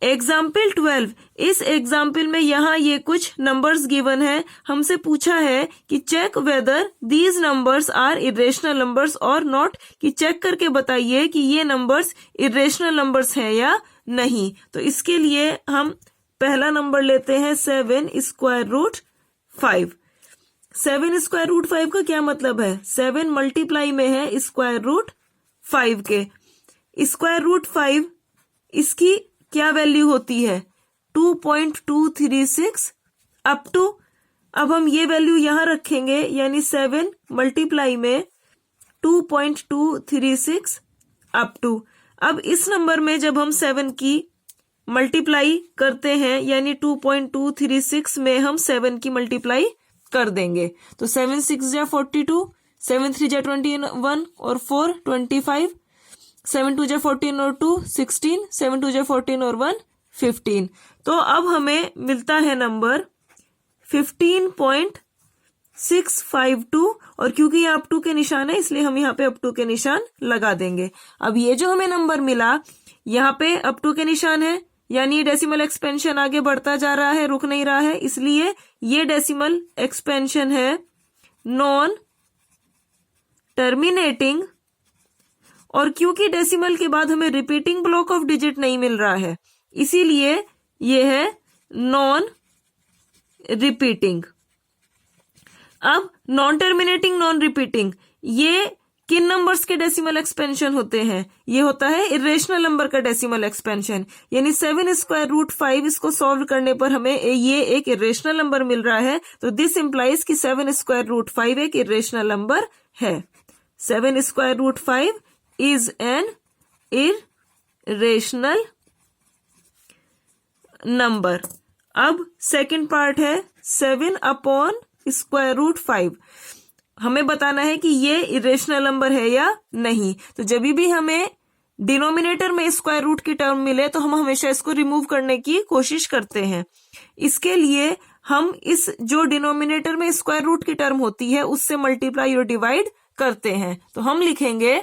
Example 12, इस example में यहाँ ये कुछ नंबर्स गिवन है। हमसे पूछा है कि check whether these numbers are irrational numbers और नॉट, कि चेक करके बताइए कि ये नंबर्स इरेशनल नंबर्स हैं या नहीं। तो इसके लिए हम पहला नंबर लेते हैं 7 स्क्वायर रूट 5। 7 स्क्वायर रूट 5 का क्या मतलब है? 7 मल्टीप्लाई में है स्क्वायर रूट 5 के। स्क्वायर रूट 5 इसकी क्या वैल्यू होती है? 2.236 अप टू, अब हम ये वैल्यू यहां रखेंगे, यानी 7 मल्टीप्लाई में 2.236 अप टू। अब इस नंबर में जब हम 7 की मल्टीप्लाई करते हैं, यानी 2.236 में हम 7 की मल्टीप्लाई कर देंगे, तो 7 6 जा 42, 7 3 जा 21 और 4 25, 7 2 जा 14 और 2 16, 7 2 जा 14 और 1 15। तो अब हमें मिलता है नंबर 15.652, और क्योंकि ये अप टू के निशान है इसलिए हम यहाँ पे अप टू के निशान लगा देंगे। अब ये जो हमें नंबर मिला, यहाँ पे अप टू के निशान है, यानी डेसिमल एक्सपेंशन आगे बढ़ता जा रहा है, रुक नहीं रहा है, इसलिए ये डेसिमल एक्सपेंशन है नॉन टर्मिनेटिंग। और क्योंकि डेसिमल के बाद हमें रिपीटिंग ब्लॉक ऑफ डिजिट नहीं मिल रहा है, इसीलिए ये है नॉन रिपीटिंग। अब नॉन टर्मिनेटिंग, नॉन रिपीटिंग, ये किन नंबर्स के डेसिमल एक्सपेंशन होते हैं? ये होता है इरेशनल नंबर का डेसिमल एक्सपेंशन, यानी 7 स्क्वायर रूट 5, इसको सॉल्व करने पर हमें ये एक इरेशनल नंबर मिल रहा है। तो दिस इंप्लाइज कि 7 स्क्वायर रूट 5 एक इरेशनल नंबर है। 7 square root 5 is an irrational number। अब सेकंड पार्ट है 7 अपॉन स्क्वायर रूट 5। हमें बताना है कि ये इरेशनल नंबर है या नहीं। तो जब भी हमें डिनोमिनेटर में स्क्वायर रूट की टर्म मिले तो हम हमेशा इसको रिमूव करने की कोशिश करते हैं। इसके लिए हम इस जो डिनोमिनेटर में स्क्वायर रूट की टर्म होती है उससे मल्टीप्लाई और डिवाइड करते हैं। तो हम लिखेंगे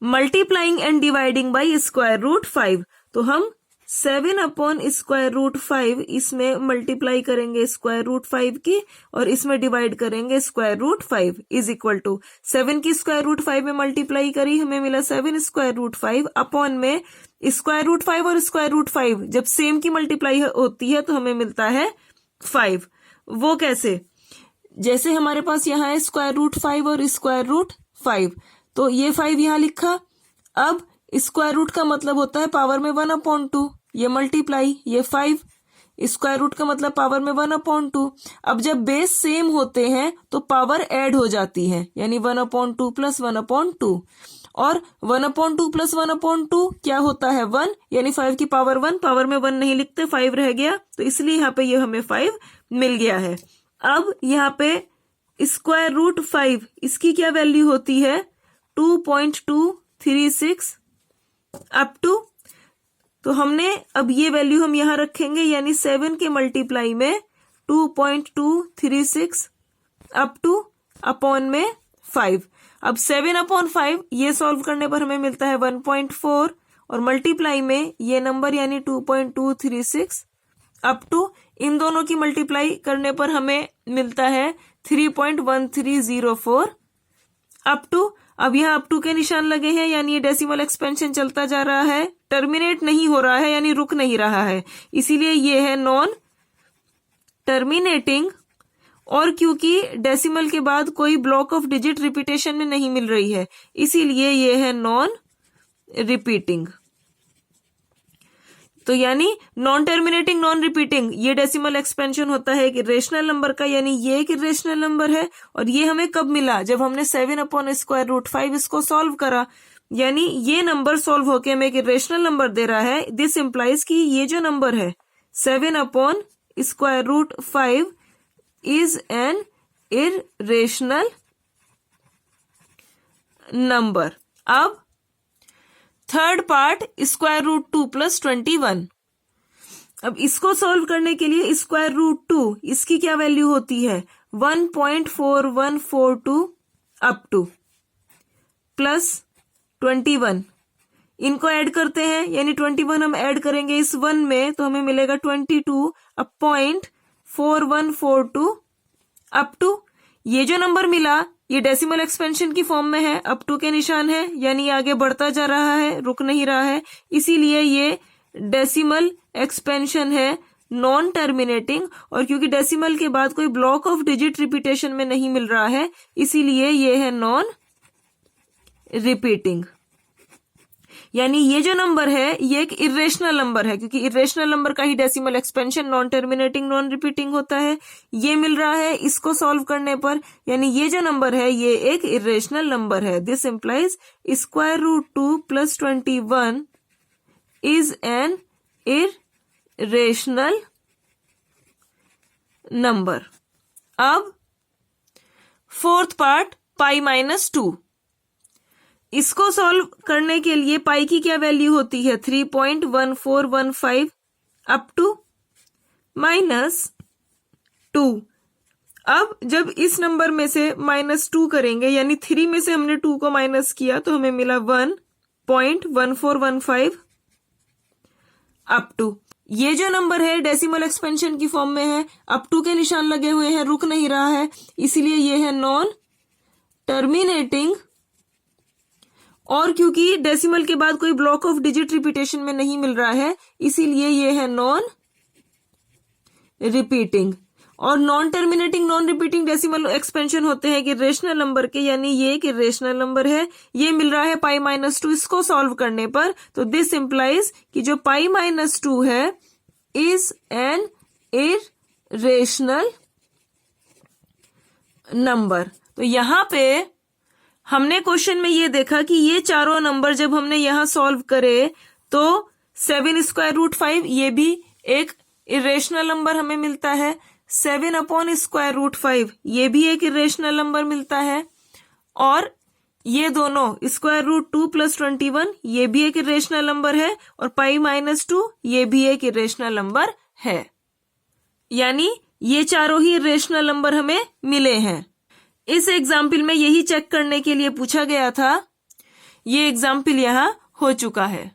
multiplying and dividing by square root 5। तो हम 7 अपॉन स्क्वायर रूट 5 इसमें मल्टीप्लाई करेंगे स्क्वायर रूट 5 की, और इसमें डिवाइड करेंगे square root 5 is equal to 7 की स्क्वायर रूट 5 में मल्टीप्लाई करी, हमें मिला 7 स्क्वायर रूट 5 अपॉन में स्क्वायर रूट 5 और स्क्वायर रूट 5 जब सेम की मल्टीप्लाई होती है तो हमें मिलता है 5। वो कैसे? जैसे हमारे पास यहाँ है स्क्वायर रूट 5 और स्क्वायर रूट 5, तो ये 5 यहां लिखा। अब स्क्वायर रूट का मतलब होता है पावर में 1/2, ये मल्टीप्लाई, ये 5, स्क्वायर रूट का मतलब पावर में 1/2। अब जब बेस सेम होते हैं तो पावर ऐड हो जाती है, यानी 1/2 प्लस 1/2, और 1/2 प्लस 1/2 क्या होता है 1, यानी 5 की पावर 1, पावर में 1 नहीं लिखते, 5 रह गया, तो इसलिए यहाँ पे ये हमें 5 मिल गया है। अब यहाँ पे स्क्वायर रूट 5 इसकी क्या वैल्यू होती है? 2.236 अप टू, तो हमने अब ये वैल्यू हम यहां रखेंगे, यानी 7 के मल्टीप्लाई में 2.236 अप टू अपॉन में 5। अब 7 अपॉन 5 ये सॉल्व करने पर हमें मिलता है 1.4, और मल्टीप्लाई में ये नंबर यानी 2.236 अप टू, इन दोनों की मल्टीप्लाई करने पर हमें मिलता है 3.1304 अप टू। अब यहाँ अप टू के निशान लगे हैं, यानी ये डेसिमल एक्सपेंशन चलता जा रहा है, टर्मिनेट नहीं हो रहा है, यानी रुक नहीं रहा है, इसीलिए ये है नॉन टर्मिनेटिंग। और क्योंकि डेसिमल के बाद कोई ब्लॉक ऑफ डिजिट रिपीटेशन में नहीं मिल रही है, इसीलिए ये है नॉन रिपीटिंग। तो यानी नॉन टर्मिनेटिंग, नॉन रिपीटिंग, ये डेसिमल एक्सपेंशन होता है एक इरेशनल नंबर का, यानी ये एक इरेशनल नंबर है। और ये हमें कब मिला? जब हमने 7 अपॉन स्क्वायर रूट 5 इसको सॉल्व करा, यानी ये नंबर सॉल्व होके हमें एक इरेशनल नंबर दे रहा है। दिस इंप्लाइज कि ये जो नंबर है 7 upon square root 5 is an irrational number. अब third part square root 2 plus 21। अब इसको सॉल्व करने के लिए स्क्वायर रूट 2 इसकी क्या वैल्यू होती है? 1.4142 अप टू प्लस 21 इनको ऐड करते हैं, यानी 21 हम ऐड करेंगे इस 1 में तो हमें मिलेगा 22.4142 अप टू, ये जो नंबर मिला ये डेसिमल एक्सपेंशन की फॉर्म में है, अप टू के निशान है, यानी आगे बढ़ता जा रहा है, रुक नहीं रहा है, इसीलिए ये डेसिमल एक्सपेंशन है, नॉन टर्मिनेटिंग। और क्योंकि डेसिमल के बाद कोई ब्लॉक ऑफ डिजिट रिपीटेशन में नहीं मिल रहा है, इसीलिए ये है नॉन रिपीटिंग। यानी ये जो नंबर है ये एक इरेशनल नंबर है, क्योंकि इरेशनल नंबर का ही decimal expansion non terminating non repeating होता है। ये मिल रहा है इसको सॉल्व करने पर, यानी ये जो नंबर है ये एक इरेशनल नंबर है। This implies square root 2 plus 21 is an irrational number. अब फोर्थ पार्ट पाई माइनस 2, इसको सॉल्व करने के लिए पाई की क्या वैल्यू होती है 3.1415 अप टू -2। अब जब इस नंबर में से -2 करेंगे, यानी 3 में से हमने 2 को माइनस किया तो हमें मिला 1.1415 अप टू। ये जो नंबर है डेसिमल एक्सपेंशन की फॉर्म में है, अप टू के निशान लगे हुए हैं, रुक नहीं रहा है, इसीलिए ये है नॉन टर्मिनेटिंग। और क्योंकि डेसिमल के बाद कोई ब्लॉक ऑफ डिजिट रिपीटेशन में नहीं मिल रहा है, इसीलिए ये है नॉन रिपीटिंग। और non terminating non repeating decimal expansion होते हैं कि रेशनल नंबर के, यानी ये एक रेशनल नंबर है, ये मिल रहा है पाई माइनस 2 इसको सॉल्व करने पर। तो दिस इंप्लाइज कि जो पाई माइनस 2 है इज एन इरेशनल नंबर। तो यहां पे हमने क्वेश्चन में ये देखा कि ये चारों नंबर जब हमने यहां सॉल्व करे तो 7 स्क्वायर रूट 5 ये भी एक इरेशनल नंबर हमें मिलता है, 7 अपॉन स्क्वायर रूट 5 ये भी एक इरेशनल नंबर मिलता है, और ये दोनों स्क्वायर रूट 2 प्लस 21 ये भी एक इरेशनल नंबर है, और पाई माइनस 2 ये भी एक इरेशनल नंबर है। यानी ये चारों ही इरेशनल नंबर हमें मिले हैं। इस एग्जाम्पल में यही चेक करने के लिए पूछा गया था, ये एग्जाम्पल यहाँ हो चुका है।